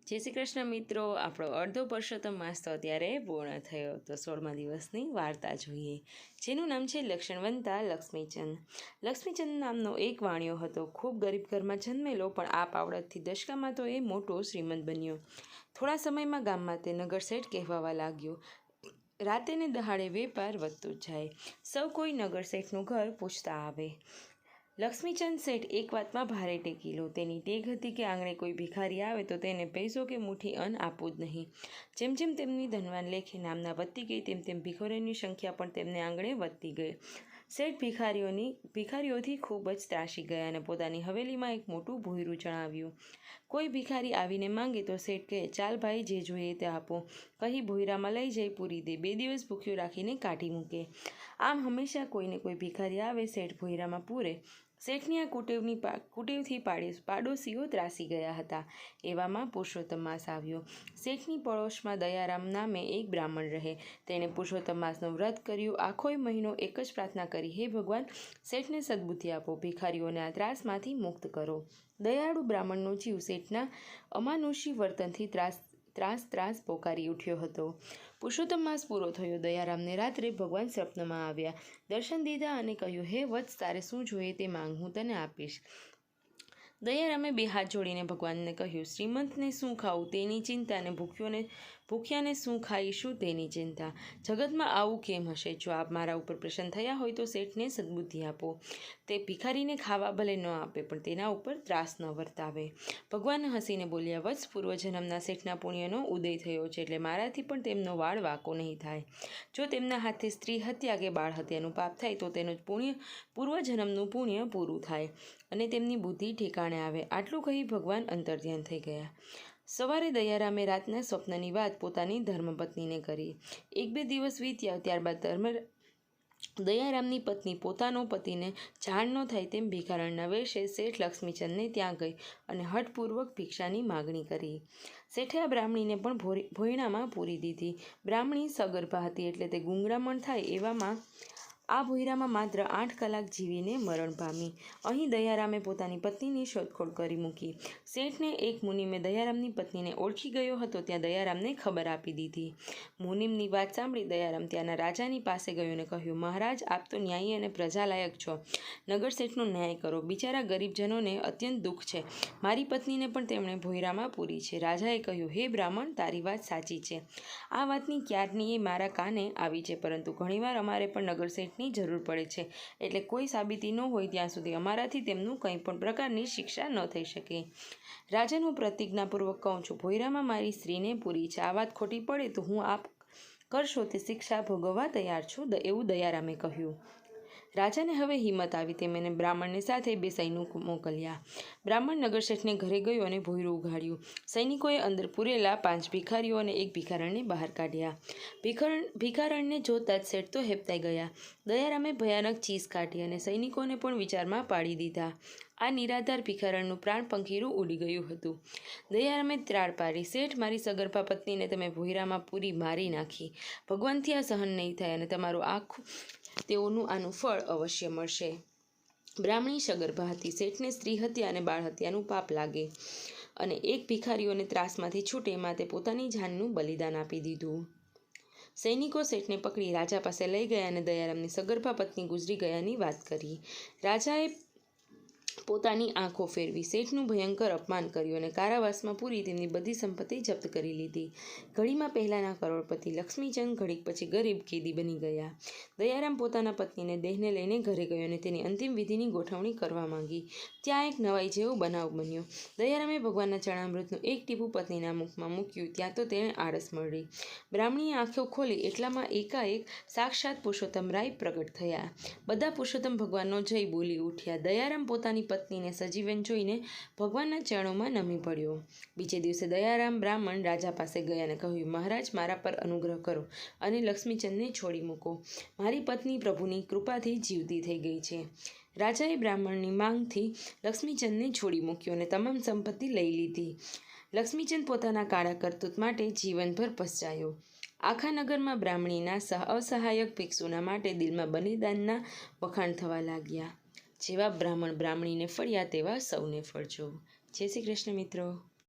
જય શ્રી કૃષ્ણ મિત્રો, આપણો અડધો પુરુષોત્તમ માસ તો અત્યારે પૂર્ણ થયો. તો 16મા દિવસની વાર્તા જોઈએ, જેનું નામ છે લક્ષણવંતા લક્ષ્મીચંદ. લક્ષ્મીચંદ નામનો એક વાણિયો હતો. ખૂબ ગરીબ ઘરમાં જન્મેલો, પણ આ પાવડતથી દશકામાં તો એ મોટો શ્રીમંત બન્યો. થોડા સમયમાં ગામમાં તે નગરશેઠ કહેવાવા લાગ્યો. રાતે ને દહાડે વેપાર વધતો જાય. સૌ કોઈ નગરશેઠનું ઘર પૂછતા આવે. લક્ષ્મીચંદ શેઠ એક વાતમાં ભારે ટેકીલો. તેની ટેક હતી કે આંગણે કોઈ ભિખારી આવે તો તેને પૈસો કે મુઠ્ઠી અન્ન આપવું જ નહીં. જેમ જેમ તેમની ધનવાન લેખે નામના વધતી ગઈ, તેમ તેમ ભિખારીઓની સંખ્યા પણ તેમને આંગણે વધતી ગઈ. શેઠ ભિખારીઓથી ખૂબ જ ત્રાસી ગયા અને પોતાની હવેલીમાં એક મોટું ભોંયરું ચણાવ્યું. કોઈ ભિખારી આવીને માંગે તો શેઠ કહે, ચાલ ભાઈ, જે જોઈએ તે આપો, કહી ભોંયરામાં લઈ જઈ પૂરી દે. 2 દિવસ ભૂખ્યું રાખીને કાઢી મૂકે. આમ હંમેશા કોઈને કોઈ ભિખારી આવે, શેઠ ભોંયરામાં પૂરે. શેઠની આ કુટેવથી પાડોશીઓ ત્રાસી ગયા હતા. એવામાં પુરુષોત્તમ માસ આવ્યો. શેઠની પડોશમાં દયારામ નામે એક બ્રાહ્મણ રહે. તેણે પુરુષોત્તમ માસનું વ્રત કર્યું. આખોય મહિનો એક જ પ્રાર્થના કરી, હે ભગવાન, શેઠને સદબુદ્ધિ આપો, ભિખારીઓને આ ત્રાસમાંથી મુક્ત કરો. દયાળુ બ્રાહ્મણનો જીવ શેઠના અમાનુષી વર્તનથી ત્રાસ પોકારી ઉઠ્યો હતો. પુરુષોત્તમ માસ પૂરો થયો. દયારામને રાત્રે ભગવાન સ્વપ્નમાં આવ્યા, દર્શન દીધા અને કહ્યું, હે વત્સ, તારે શું જોઈએ તે માંગ, હું તને આપીશ. દયારામે 2 હાથ જોડીને ભગવાનને કહ્યું, શ્રીમંતને શું ખાવું તેની ચિંતા, અને ભૂખ્યાને શું ખાઈશું તેની ચિંતા. જગતમાં આવું કેમ હશે? જો આપ મારા ઉપર પ્રસન્ન થયા હોય તો શેઠને સદબુદ્ધિ આપો. તે ભિખારીને ખાવા ભલે ન આપે, પણ તેના ઉપર ત્રાસ ન વર્તાવે. ભગવાન હસીને બોલ્યા, વત્સ, પૂર્વજન્મના શેઠના પુણ્યનો ઉદય થયો છે, એટલે મારાથી પણ તેમનો વાળ વાંકો નહીં થાય. જો તેમના હાથે સ્ત્રી હત્યા કે બાળ હત્યાનું પાપ થાય તો તેનું પૂર્વજન્મનું પુણ્ય પૂરું થાય અને તેમની બુદ્ધિ ઠેકાણે આવે. આટલું કહી ભગવાન અંતર્ધ્યાન થઈ ગયા. સવારે દયારામે રાતના સ્વપ્નની વાત પોતાની ધર્મપત્નીને કરી. 1-2 દિવસ વીત્યા. ત્યારબાદ દયારામની પત્ની પોતાનો પતિને જાણ ન થાય તેમ ભિખારણના વેશે શેઠ લક્ષ્મીચંદને ત્યાં ગઈ અને હઠપૂર્વક ભિક્ષાની માગણી કરી. શેઠે આ બ્રાહ્મણીને પણ ભોંયરામાં પૂરી દીધી. બ્રાહ્મણી સગર્ભા હતી, એટલે તે ગુંગળામણ થાય. એવામાં આ ભોંયરામાં માત્ર 8 કલાક જીવીને મરણ પામી. અહીં દયારામે પોતાની પત્નીની શોધખોળ કરી મૂકી. શેઠને એક મુનિમે દયારામની પત્નીને ઓળખી ગયો હતો. ત્યાં દયારામને ખબર આપી દીધી. મુનિમની વાત સાંભળી દયારામ ત્યાંના રાજાની પાસે ગયો અને કહ્યું, મહારાજ, આપ તો ન્યાયી અને પ્રજાલાયક છો. નગરશેઠનો ન્યાય કરો. બિચારા ગરીબજનોને અત્યંત દુઃખ છે. મારી પત્નીને પણ તેમણે ભોંયરામાં પૂરી છે. રાજાએ કહ્યું, હે બ્રાહ્મણ, તારી વાત સાચી છે. આ વાતની ક્યારની મારા કાને આવી છે, પરંતુ ઘણીવાર અમારે પણ નગરશેઠની જરૂર પડે છે, એટલે કોઈ સાબિતી ન હોય ત્યાં સુધી અમારાથી તેમનું કંઈ પણ પ્રકારની શિક્ષા ન થઈ શકે. રાજાને હું પ્રતિજ્ઞાપૂર્વક કહું છું, ભોંયરામાં મારી સ્ત્રીને પૂરી છે. આ વાત ખોટી પડે તો હું આપ કરશો તે શિક્ષા ભોગવવા તૈયાર છું, એવું દયારામે કહ્યું. રાજાને હવે હિંમત આવી તેમ એને બ્રાહ્મણને સાથે 2 સૈનિકો મોકલ્યા. બ્રાહ્મણ નગરશેઠને ઘરે ગયો અને ભોંયરું ઉઘાડ્યું. સૈનિકોએ અંદર પૂરેલા 5 ભિખારીઓ અને 1 ભિખારણને બહાર કાઢ્યા. ભિખારણને જોતા જ શેઠ તો હેબતાઈ ગયા. દયારામે ભયાનક ચીસ કાઢી અને સૈનિકોને પણ વિચારમાં પાડી દીધા. આ નિરાધાર ભિખારણનું પ્રાણ પંખીરું ઉડી ગયું હતું. દયારામે ત્રાળ પાડી, શેઠ, મારી સગર્ભા પત્નીને તમે ભોંયરામાં પૂરી મારી નાખી. ભગવાનથી આ સહન નહીં થાય અને તમારું તેઓનું આનું ફળ અવશ્ય મળશે. બ્રાહ્મણી સગર્ભા હતી. શેઠને સ્ત્રી હત્યા અને બાળ હત્યાનું પાપ લાગે અને 1 ભિખારીઓને ત્રાસમાંથી છૂટે, માટે પોતાની જાનનું બલિદાન આપી દીધું. સૈનિકો શેઠને પકડી રાજા પાસે લઈ ગયા અને દયારામની સગર્ભા પત્ની ગુજરી ગયાની વાત કરી. રાજાએ પોતાની આંખો ફેરવી શેઠનું ભયંકર અપમાન કર્યું અને કારાવાસમાં પૂરી તેમની બધી સંપત્તિ જપ્ત કરી લીધી. ઘડીમાં પહેલાના કરોડપતિ લક્ષ્મીચંદ ઘડીક પછી ગરીબ કેદી બની ગયા. દયારામ પોતાના પત્નીને દેહને લઈને ઘરે ગયો અને તેની અંતિમ વિધિની ગોઠવણી કરવા માંગી. ત્યાં એક નવાઈ જેવો બનાવ બન્યો. દયારામે ભગવાનના ચરણામૃતનું 1 ટીપું પત્નીના મુખમાં મૂક્યું. ત્યાં તો તેને આળસ મળી. બ્રાહ્મણીએ આંખો ખોલી એટલામાં એકાએક સાક્ષાત પુરુષોત્તમરાય પ્રગટ થયા. બધા પુરુષોત્તમ ભગવાનનો જય બોલી ઉઠ્યા. દયારામ પોતાની પત્નીને સજીવન જોઈને ભગવાનના ચરણોમાં નમી પડ્યો. બીજે દિવસે દયારામ બ્રાહ્મણ રાજા પાસે ગયા અને કહ્યું, મહારાજ, મારા પર અનુગ્રહ કરો અને લક્ષ્મીચંદને છોડી મૂકો. મારી પત્ની પ્રભુની કૃપાથી જીવતી થઈ ગઈ છે. રાજાએ બ્રાહ્મણની માંગથી લક્ષ્મીચંદને છોડી મૂક્યો અને તમામ સંપત્તિ લઈ લીધી. લક્ષ્મીચંદ પોતાના કાળા કરતૂત માટે જીવનભર પછતાયો. આખા નગરમાં બ્રાહ્મણીના અસહાયક ભિક્ષુના માટે દિલમાં બલિદાનના વખાણ થવા લાગ્યા. જેવા બ્રાહ્મણ બ્રાહ્મણીને ફળ્યા તેવા સૌને ફળજો. જય શ્રી કૃષ્ણ મિત્રો.